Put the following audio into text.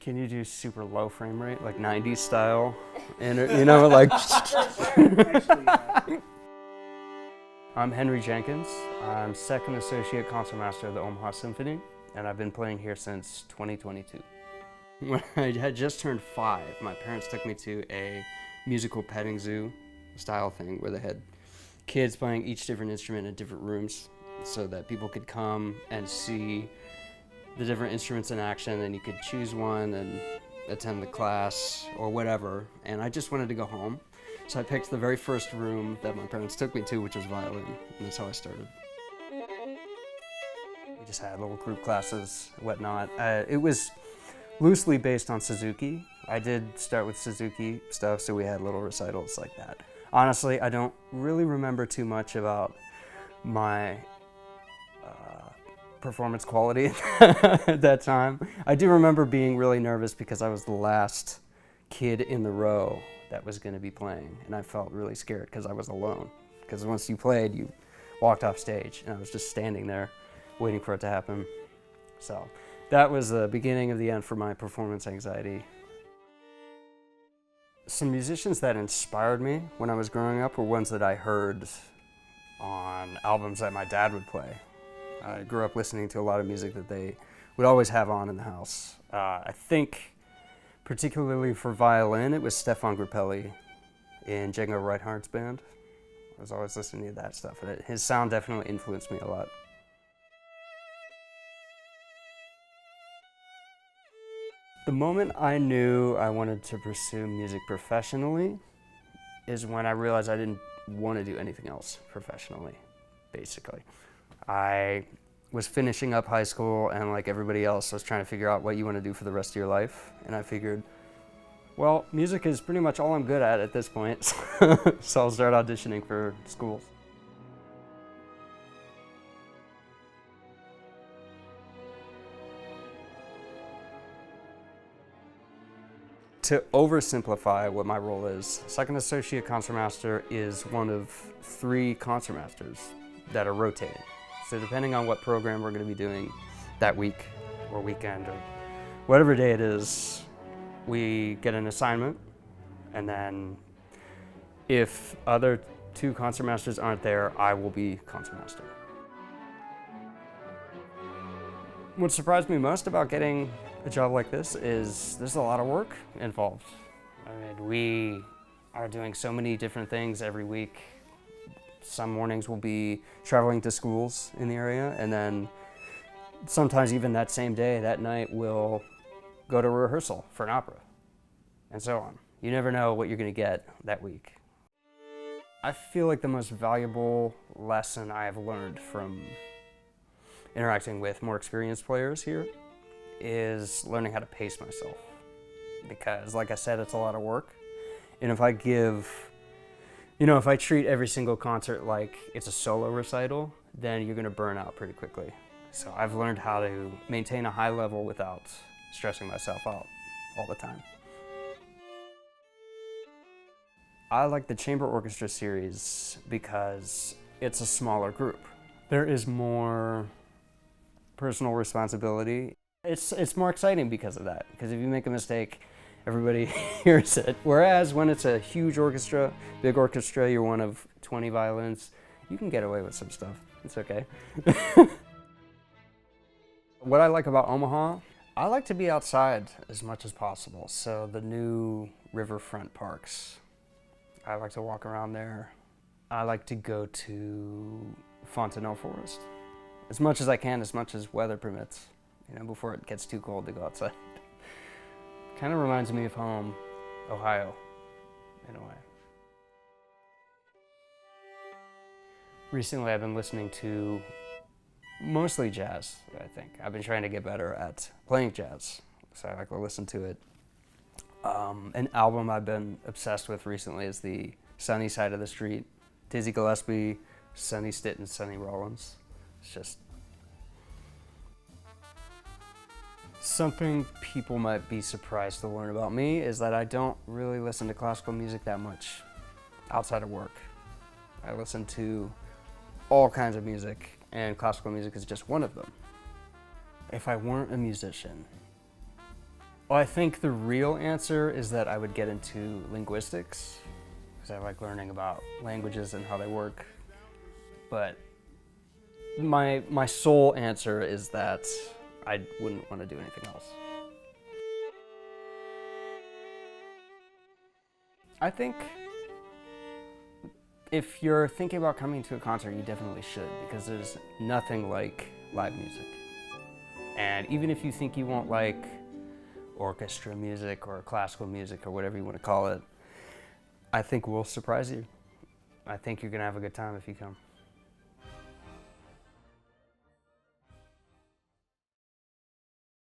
Can you do super low frame rate, like 90s style? And you know, like. I'm Henry Jenkins. I'm second associate concertmaster of the Omaha Symphony, and I've been playing here since 2022. When I had just turned 5, my parents took me to a musical petting zoo style thing where they had kids playing each different instrument in different rooms so that people could come and see the different instruments in action, and you could choose one and attend the class or whatever. And I just wanted to go home. So I picked the very first room that my parents took me to, which was violin, and that's how I started. We just had little group classes, whatnot. It was loosely based on Suzuki. I did start with Suzuki stuff, so we had little recitals like that. Honestly, I don't really remember too much about my performance quality at that time. I do remember being really nervous because I was the last kid in the row that was going to be playing, and I felt really scared because I was alone. Because once you played, you walked off stage, and I was just standing there waiting for it to happen. So that was the beginning of the end for my performance anxiety. Some musicians that inspired me when I was growing up were ones that I heard on albums that my dad would play. I grew up listening to a lot of music that they would always have on in the house. I think, particularly for violin, it was Stefan Grappelli in Django Reinhardt's band. I was always listening to that stuff. His sound definitely influenced me a lot. The moment I knew I wanted to pursue music professionally is when I realized I didn't want to do anything else professionally, basically. I was finishing up high school, and like everybody else, I was trying to figure out what you want to do for the rest of your life. And I figured, well, music is pretty much all I'm good at this point, so I'll start auditioning for schools. To oversimplify what my role is, second associate concertmaster is one of 3 concertmasters that are rotating. So depending on what program we're going to be doing that week or weekend or whatever day it is, we get an assignment, and then if other 2 concertmasters aren't there, I will be concertmaster. What surprised me most about getting a job like this is there's a lot of work involved. I mean, we are doing so many different things every week. Some mornings we'll be traveling to schools in the area, and then sometimes even that same day, that night, we'll go to rehearsal for an opera, and so on. You never know what you're going to get that week. I feel like the most valuable lesson I have learned from interacting with more experienced players here is learning how to pace myself. Because, like I said, it's a lot of work, and if I treat every single concert like it's a solo recital, then you're going to burn out pretty quickly. So I've learned how to maintain a high level without stressing myself out all the time. I like the chamber orchestra series because it's a smaller group. There is more personal responsibility. It's more exciting because of that, because if you make a mistake, everybody hears it. Whereas when it's a huge orchestra, big orchestra, you're one of 20 violins, you can get away with some stuff. It's okay. What I like about Omaha, I like to be outside as much as possible. So the new riverfront parks, I like to walk around there. I like to go to Fontenelle Forest as much as I can, as much as weather permits, before it gets too cold to go outside. Kind of reminds me of home, Ohio, in a way. Recently I've been listening to mostly jazz, I think. I've been trying to get better at playing jazz, so I like to listen to it. An album I've been obsessed with recently is the Sunny Side of the Street. Dizzy Gillespie, Sonny Stitt, and Sonny Rollins. It's just something people might be surprised to learn about me is that I don't really listen to classical music that much outside of work. I listen to all kinds of music, and classical music is just one of them. If I weren't a musician, Well, I think the real answer is that I would get into linguistics, because I like learning about languages and how they work. But my sole answer is that I wouldn't want to do anything else. I think if you're thinking about coming to a concert, you definitely should, because there's nothing like live music. And even if you think you won't like orchestra music or classical music or whatever you want to call it, I think we'll surprise you. I think you're going to have a good time if you come.